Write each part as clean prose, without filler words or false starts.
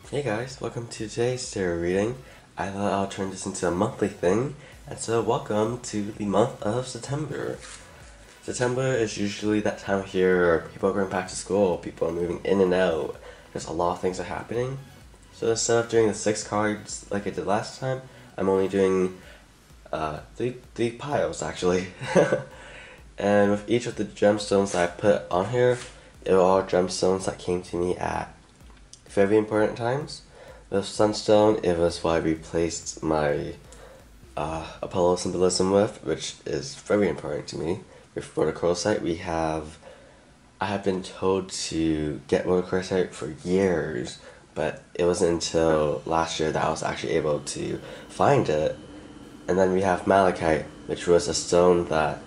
Hey guys, welcome to today's tarot reading. I thought I'll turn this into a monthly thing, and so welcome to the month of September. September is usually that time of year where people are going back to school, people are moving in and out, there's a lot of things are happening. So instead of doing the 6 cards like I did last time, I'm only doing three piles actually. And with each of the gemstones that I put on here, they were all gemstones that came to me at very important times. With Sunstone, it was what I replaced my Apollo symbolism with, which is very important to me. With Rhodochrosite, I have been told to get Rhodochrosite for years, but it wasn't until last year that I was actually able to find it. And then we have Malachite, which was a stone that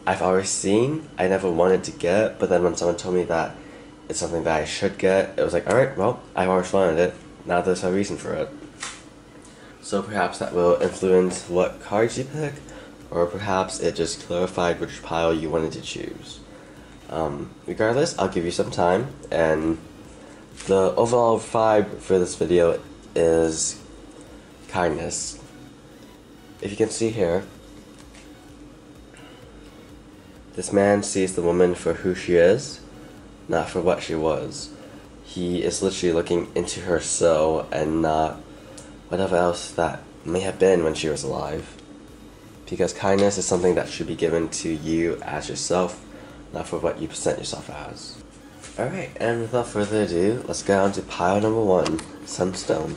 I've always seen, I never wanted to get, but then when someone told me that it's something that I should get, it was like, alright, well, I've always wanted it, now there's a reason for it. So perhaps that will influence what cards you pick, or perhaps it just clarified which pile you wanted to choose. Regardless, I'll give you some time, and the overall vibe for this video is kindness. If you can see here, this man sees the woman for who she is, not for what she was. He is literally looking into her soul and not whatever else that may have been when she was alive. Because kindness is something that should be given to you as yourself, not for what you present yourself as. Alright, and without further ado, let's get on to pile number 1, Sunstone.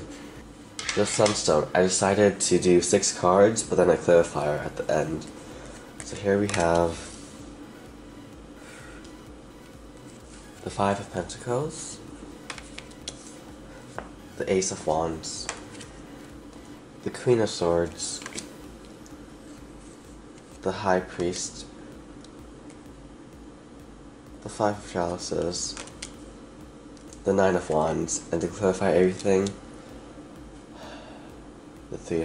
With Sunstone, I decided to do 6 cards, but then a clarifier at the end. So here we have the 5 of Pentacles, the Ace of Wands, the Queen of Swords, the High Priest, the 5 of Chalices, the 9 of Wands, and to clarify everything, the 2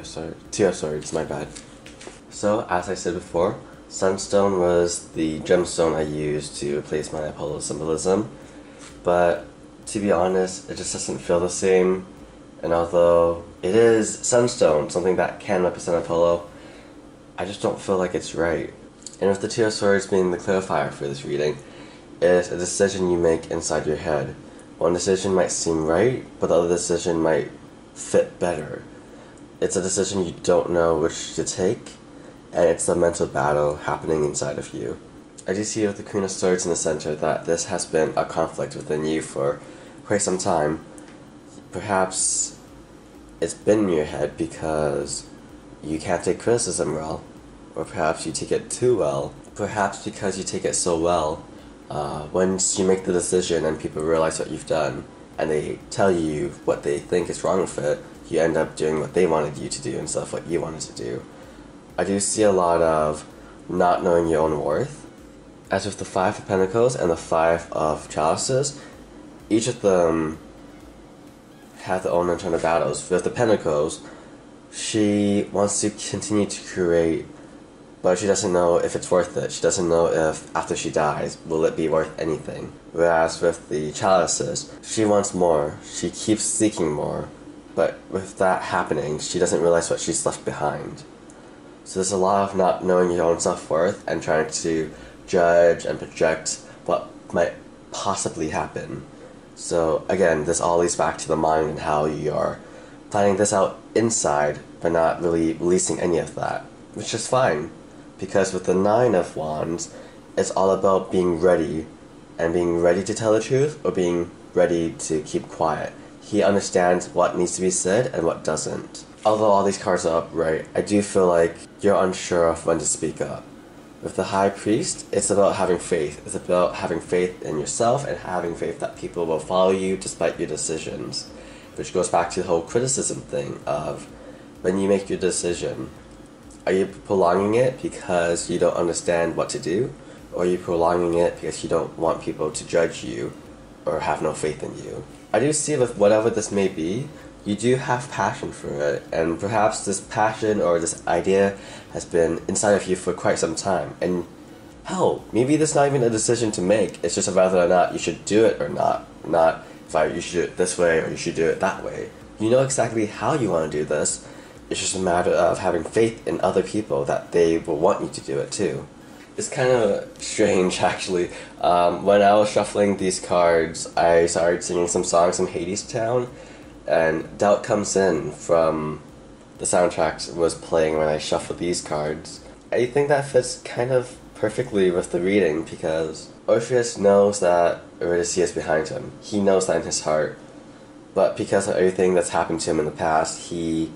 of Swords, my bad. So, as I said before, Sunstone was the gemstone I used to replace my Apollo symbolism, but to be honest, it just doesn't feel the same, and although it is Sunstone, something that can represent Apollo, I just don't feel like it's right. And with the 2 of Swords being the clarifier for this reading, it's a decision you make inside your head. One decision might seem right, but the other decision might fit better. It's a decision you don't know which to take, and it's a mental battle happening inside of you. I do see with the Queen of Swords in the center that this has been a conflict within you for quite some time. Perhaps it's been in your head because you can't take criticism well, or perhaps you take it too well. Perhaps because you take it so well, once you make the decision and people realize what you've done, and they tell you what they think is wrong with it, you end up doing what they wanted you to do instead of what you wanted to do. I do see a lot of not knowing your own worth. As with the 5 of Pentacles and the 5 of Chalices, each of them have their own internal battles. With the Pentacles, she wants to continue to create, but she doesn't know if it's worth it. She doesn't know if after she dies, will it be worth anything. Whereas with the Chalices, she wants more. She keeps seeking more. But with that happening, she doesn't realize what she's left behind. So there's a lot of not knowing your own self-worth and trying to judge and project what might possibly happen. So again, this all leads back to the mind and how you are planning this out inside, but not really releasing any of that, which is fine. Because with the 9 of Wands, it's all about being ready, and being ready to tell the truth, or being ready to keep quiet. He understands what needs to be said and what doesn't. Although all these cards are upright, I do feel like you're unsure of when to speak up. With the High Priest, it's about having faith. It's about having faith in yourself and having faith that people will follow you despite your decisions. Which goes back to the whole criticism thing of, when you make your decision, are you prolonging it because you don't understand what to do? Or are you prolonging it because you don't want people to judge you or have no faith in you? I do see with whatever this may be, you do have passion for it, and perhaps this passion or this idea has been inside of you for quite some time, and hell, maybe there's not even a decision to make, it's just whether or not you should do it or not like, you should do it this way or you should do it that way. You know exactly how you want to do this. It's just a matter of having faith in other people that they will want you to do it too. It's kind of strange, actually. When I was shuffling these cards, I started singing some songs from Hades Town, and Doubt Comes In from the soundtrack was playing when I shuffled these cards. I think that fits kind of perfectly with the reading, because Orpheus knows that Eurydice is behind him. He knows that in his heart. But because of everything that's happened to him in the past, he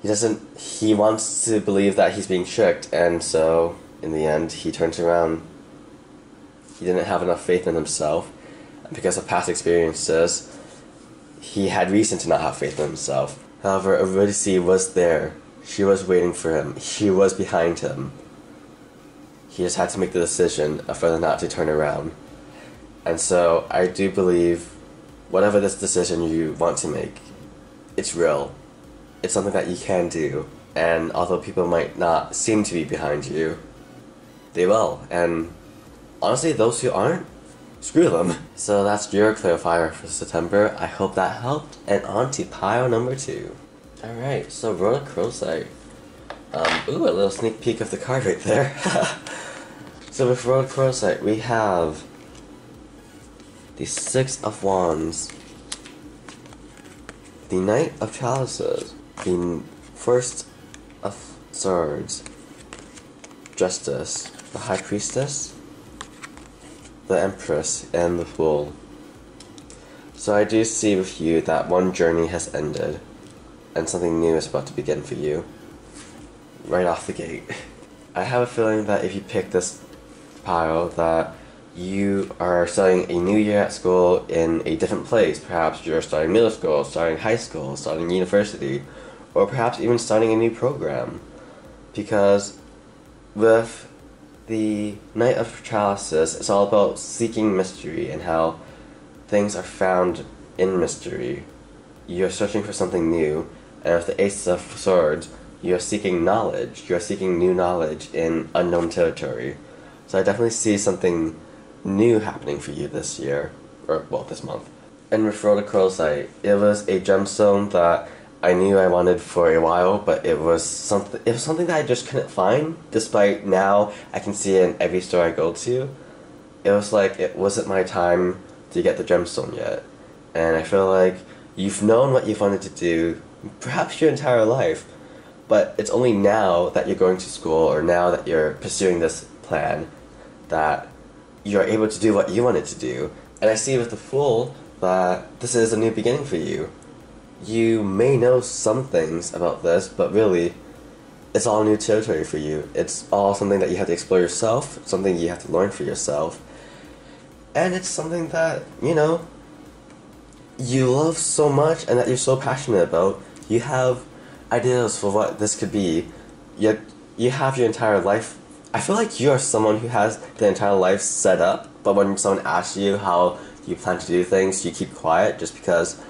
wants to believe that he's being tricked, and so in the end he turns around. He didn't have enough faith in himself, and because of past experiences, he had reason to not have faith in himself. However, Eurydice was there. She was waiting for him. She was behind him. He just had to make the decision of whether or not to turn around. And so I do believe whatever this decision you want to make, it's real. It's something that you can do. And although people might not seem to be behind you, they will. And honestly, those who aren't, screw them. So that's your clarifier for September. I hope that helped. And on to pile number 2. Alright, so Rhodochrosite. Ooh, a little sneak peek of the card right there. So with Rhodochrosite, we have the 6 of Wands, the Knight of Chalices, the First of Swords, Justice, the High Priestess, the Empress, and the Fool. So I do see with you that one journey has ended, and something new is about to begin for you, right off the gate. I have a feeling that if you pick this pile, that you are starting a new year at school in a different place. Perhaps you're starting middle school, starting high school, starting university, or perhaps even starting a new program. Because with the Knight of Chalices, it's all about seeking mystery and how things are found in mystery. You're searching for something new, and with the Ace of Swords, you're seeking knowledge. You're seeking new knowledge in unknown territory. So I definitely see something new happening for you this year, or well, this month. And with Rhodochrosite, it was a gemstone that I knew I wanted for a while, but it was something that I just couldn't find, despite now I can see it in every store I go to. It was like it wasn't my time to get the gemstone yet. And I feel like you've known what you've wanted to do, perhaps your entire life, but it's only now that you're going to school, or now that you're pursuing this plan, that you're able to do what you wanted to do. And I see with the Fool that this is a new beginning for you. You may know some things about this, but really, it's all new territory for you. It's all something that you have to explore yourself, something you have to learn for yourself. And it's something that, you know, you love so much and that you're so passionate about. You have ideas for what this could be, yet you have your entire life. I feel like you're someone who has the entire life set up, but when someone asks you how you plan to do things, you keep quiet just because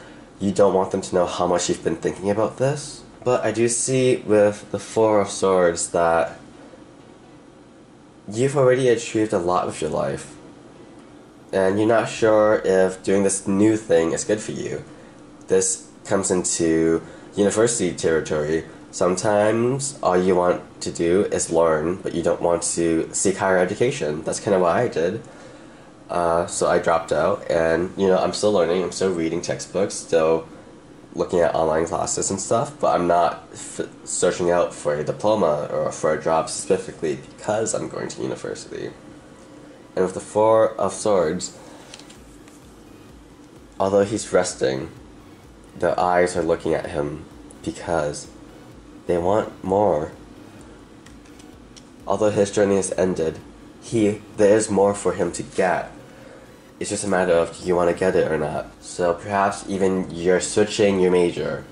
you don't want them to know how much you've been thinking about this. But I do see with the Four of Swords that you've already achieved a lot with your life, and you're not sure if doing this new thing is good for you. This comes into university territory. Sometimes all you want to do is learn, but you don't want to seek higher education. That's kind of what I did. So I dropped out, and you know, I'm still learning, I'm still reading textbooks, still looking at online classes and stuff, but I'm not searching out for a diploma or for a job specifically because I'm going to university. And with the Four of Swords, although he's resting, the eyes are looking at him because they want more. Although his journey has ended, there is more for him to get. It's just a matter of, do you want to get it or not? So perhaps even you're switching your major.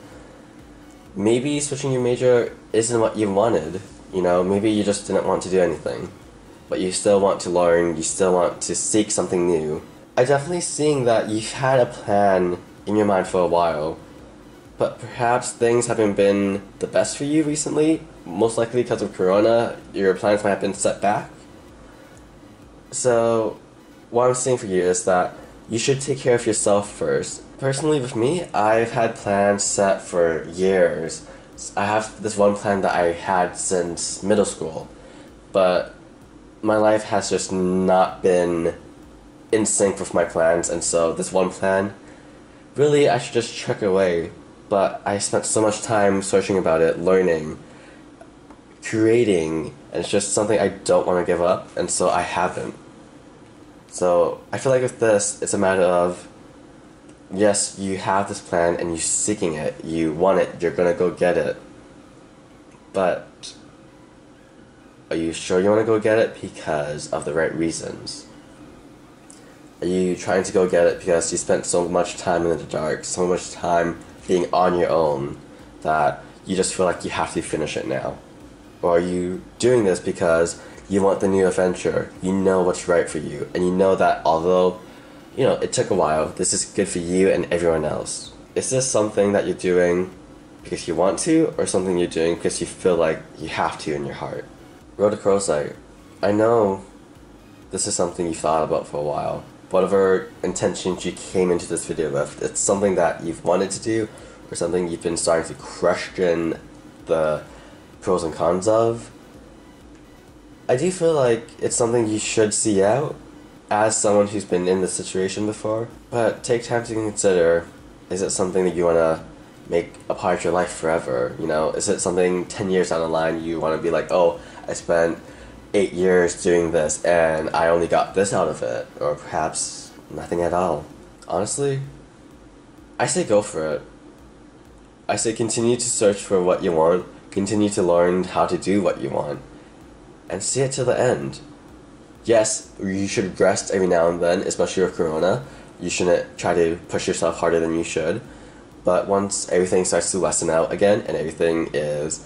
Maybe switching your major isn't what you wanted. You know, maybe you just didn't want to do anything. But you still want to learn, you still want to seek something new. I'm definitely seeing that you've had a plan in your mind for a while, but perhaps things haven't been the best for you recently. Most likely because of Corona, your plans might have been set back. So what I'm seeing for you is that you should take care of yourself first. Personally, with me, I've had plans set for years. I have this one plan that I had since middle school, but my life has just not been in sync with my plans, and so this one plan, really, I should just chuck away. But I spent so much time searching about it, learning, creating, and it's just something I don't want to give up, and so I haven't. So I feel like with this, it's a matter of, yes, you have this plan and you're seeking it, you want it, you're gonna go get it. But are you sure you want to go get it because of the right reasons? Are you trying to go get it because you spent so much time in the dark, so much time being on your own, that you just feel like you have to finish it now? Or are you doing this because you want the new adventure, you know what's right for you, and you know that although, it took a while, this is good for you and everyone else? Is this something that you're doing because you want to, or something you're doing because you feel like you have to in your heart? Rhodochrosite, I know this is something you thought about for a while. Whatever intentions you came into this video with, it's something that you've wanted to do, or something you've been starting to question the pros and cons of. I do feel like it's something you should see out as someone who's been in this situation before, but take time to consider, is it something that you want to make a part of your life forever? Is it something 10 years down the line you want to be like, oh, I spent 8 years doing this and I only got this out of it, or perhaps nothing at all? Honestly, I say go for it. I say continue to search for what you want, continue to learn how to do what you want, and see it to the end. Yes, you should rest every now and then, especially with Corona. You shouldn't try to push yourself harder than you should, but once everything starts to lessen out again and everything is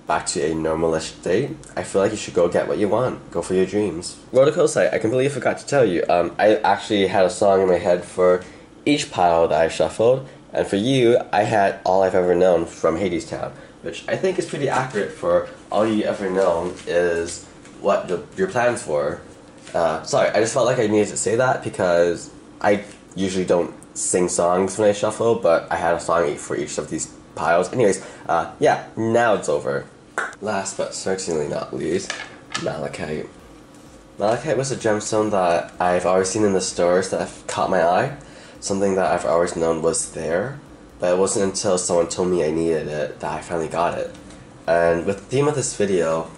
back to a normalish state, I feel like you should go get what you want. Go for your dreams. Rhodochrosite, I completely forgot to tell you, I actually had a song in my head for each pile that I shuffled, and for you, I had All I've Ever Known from Hadestown, which I think is pretty accurate for all you ever known is what your plans were. Sorry, I just felt like I needed to say that because I usually don't sing songs when I shuffle, but I had a song for each of these piles. Anyways, yeah, now it's over. Last but certainly not least, Malachite. Malachite was a gemstone that I've always seen in the stores that have caught my eye, something that I've always known was there, but it wasn't until someone told me I needed it that I finally got it. And with the theme of this video,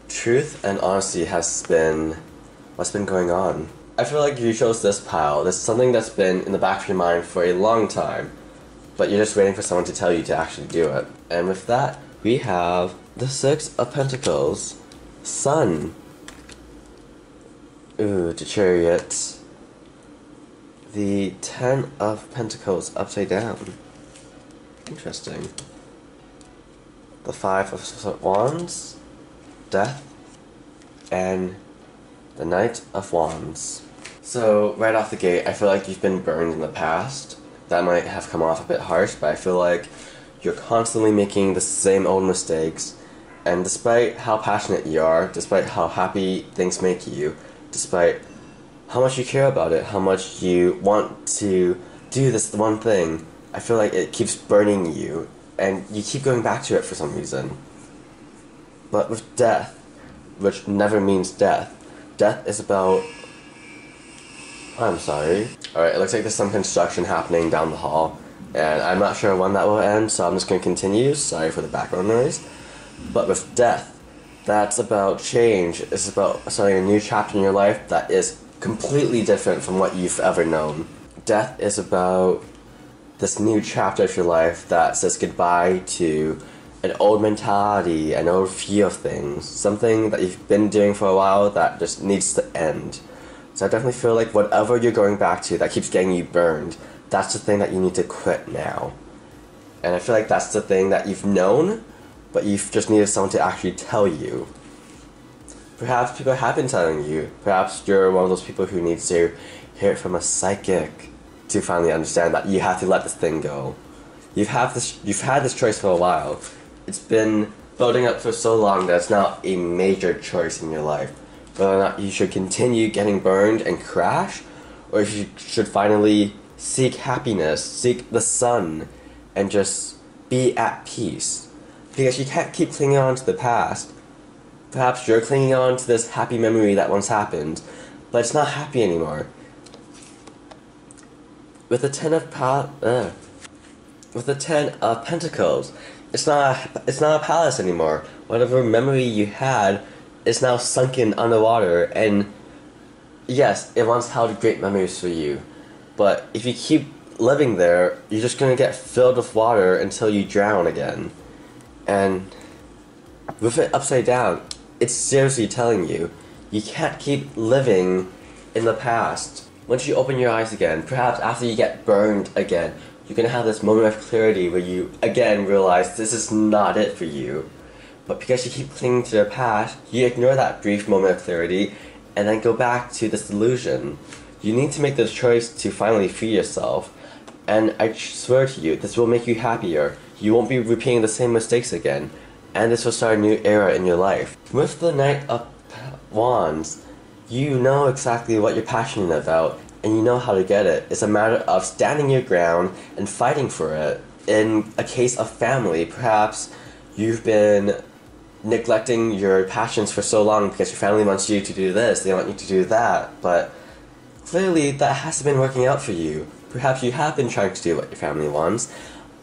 truth and honesty has been what's been going on. I feel like you chose this pile. This is something that's been in the back of your mind for a long time, but you're just waiting for someone to tell you to actually do it. And with that, we have the Six of Pentacles, Sun, the Chariot, the Ten of Pentacles upside down, interesting, the Five of Wands, Death, and the Knight of Wands. So right off the gate, I feel like you've been burned in the past. That might have come off a bit harsh, but I feel like you're constantly making the same old mistakes, and despite how passionate you are, despite how happy things make you, despite how much you care about it, how much you want to do this one thing, I feel like it keeps burning you, and you keep going back to it for some reason. But with death, which never means death, death is about... I'm sorry. Alright, it looks like there's some construction happening down the hall, and I'm not sure when that will end, so I'm just going to continue. Sorry for the background noise. But with death, that's about change. It's about starting a new chapter in your life that is completely different from what you've ever known. Death is about this new chapter of your life that says goodbye to an old mentality, an old view of things, something that you've been doing for a while that just needs to end. So I definitely feel like whatever you're going back to that keeps getting you burned, that's the thing that you need to quit now. And I feel like that's the thing that you've known, but you've just needed someone to actually tell you. Perhaps people have been telling you. Perhaps you're one of those people who needs to hear it from a psychic to finally understand that you have to let this thing go. You've had this choice for a while. It's been building up for so long that it's now a major choice in your life. Whether or not you should continue getting burned and crash, or if you should finally seek happiness, seek the sun, and just be at peace. Because you can't keep clinging on to the past. Perhaps you're clinging on to this happy memory that once happened, but it's not happy anymore. With the Ten of Pentacles, it's not a palace anymore. Whatever memory you had is now sunken underwater, and yes, it once held great memories for you. But if you keep living there, you're just gonna get filled with water until you drown again. And with it upside down, it's seriously telling you, you can't keep living in the past. Once you open your eyes again, perhaps after you get burned again, you're gonna have this moment of clarity where you again realize this is not it for you. But because you keep clinging to the past, you ignore that brief moment of clarity and then go back to this delusion. You need to make the choice to finally free yourself. And I swear to you, this will make you happier. You won't be repeating the same mistakes again. And this will start a new era in your life. With the Knight of Wands, you know exactly what you're passionate about, and you know how to get it. It's a matter of standing your ground and fighting for it. In a case of family, perhaps you've been neglecting your passions for so long because your family wants you to do this, they want you to do that, but clearly that hasn't been working out for you. Perhaps you have been trying to do what your family wants,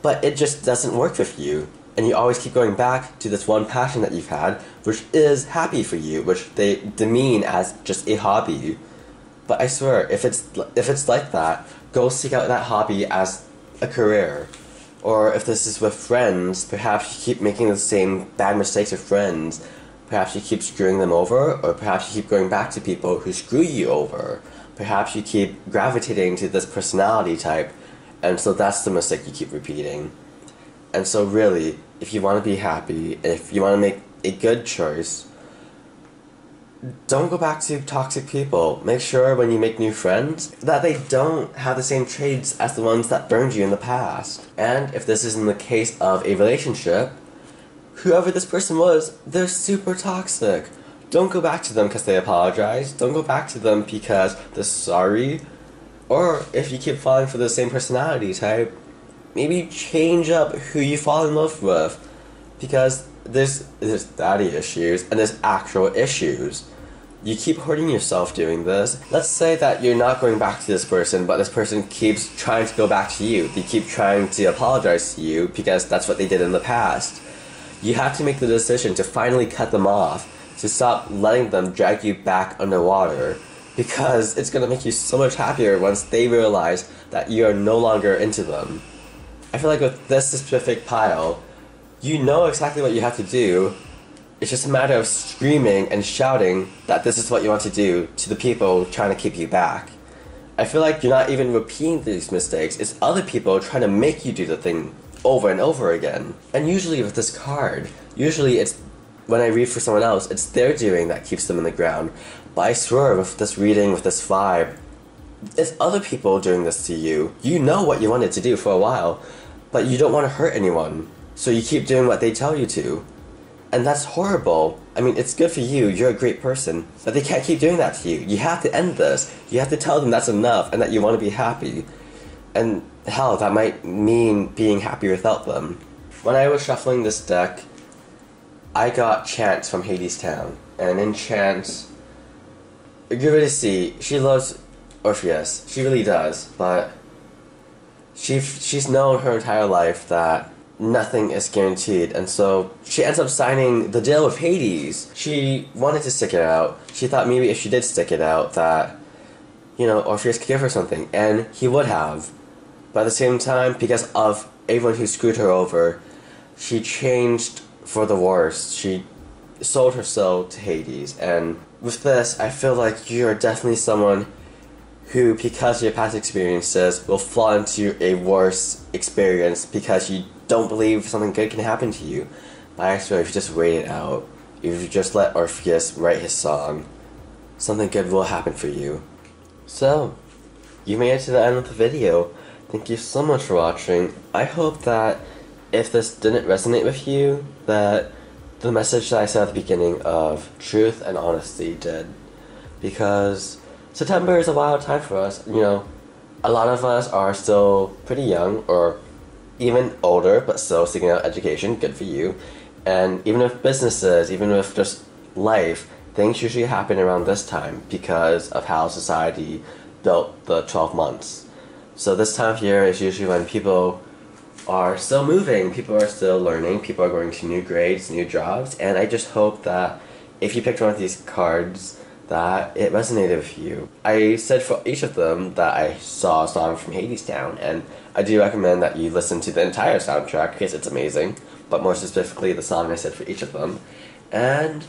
but it just doesn't work with you. And you always keep going back to this one passion that you've had, which is happy for you, which they demean as just a hobby. But I swear, if it's like that, go seek out that hobby as a career. Or if this is with friends, perhaps you keep making the same bad mistakes with friends. Perhaps you keep screwing them over, or perhaps you keep going back to people who screw you over. Perhaps you keep gravitating to this personality type, and so that's the mistake you keep repeating. And so really, if you want to be happy, if you want to make a good choice, don't go back to toxic people. Make sure when you make new friends that they don't have the same traits as the ones that burned you in the past. And if this is in the case of a relationship, whoever this person was, they're super toxic. Don't go back to them because they apologize. Don't go back to them because they're sorry. Or if you keep falling for the same personality type, maybe change up who you fall in love with. Because there's daddy issues and there's actual issues. You keep hurting yourself doing this. Let's say that you're not going back to this person, but this person keeps trying to go back to you. They keep trying to apologize to you because that's what they did in the past. You have to make the decision to finally cut them off, to stop letting them drag you back underwater, because it's going to make you so much happier once they realize that you are no longer into them. I feel like with this specific pile, you know exactly what you have to do. It's just a matter of screaming and shouting that this is what you want to do to the people trying to keep you back. I feel like you're not even repeating these mistakes. It's other people trying to make you do the thing over and over again. And usually with this card, usually it's when I read for someone else, it's their doing that keeps them in the ground. But I swear with this reading, with this vibe, it's other people doing this to you. You know what you wanted to do for a while, but you don't want to hurt anyone. So you keep doing what they tell you to. And that's horrible. I mean, it's good for you, you're a great person, but they can't keep doing that to you. You have to end this. You have to tell them that's enough and that you want to be happy. And hell, that might mean being happy without them. When I was shuffling this deck, I got Chance from Hades Town. And in Chance, you really see, she loves Orpheus. She really does, but she's known her entire life that nothing is guaranteed, and so she ends up signing the deal with Hades. She wanted to stick it out. She thought maybe if she did stick it out that, you know, Orpheus could give her something, and he would have. But at the same time, because of everyone who screwed her over, she changed for the worse. She sold her soul to Hades, and with this, I feel like you're definitely someone who, because of your past experiences, will fall into a worse experience because you don't believe something good can happen to you. But I swear, if you just wait it out, if you just let Orpheus write his song, something good will happen for you. So, you made it to the end of the video. Thank you so much for watching. I hope that if this didn't resonate with you, that the message that I said at the beginning of truth and honesty did. Because September is a wild time for us. You know, a lot of us are still pretty young or even older, but still seeking out education. Good for you. And even with businesses, even with just life, things usually happen around this time because of how society built the 12 months. So this time of year is usually when people are still moving, people are still learning, people are going to new grades, new jobs, and I just hope that if you picked one of these cards, that it resonated with you. I said for each of them that I saw a song from Hadestown, and I do recommend that you listen to the entire soundtrack because it's amazing, but more specifically the song I said for each of them. And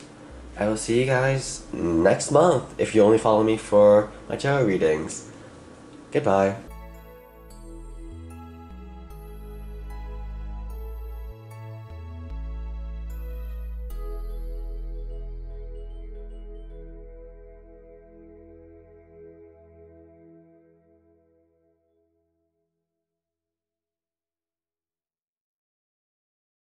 I will see you guys next month if you only follow me for my tarot readings. Goodbye.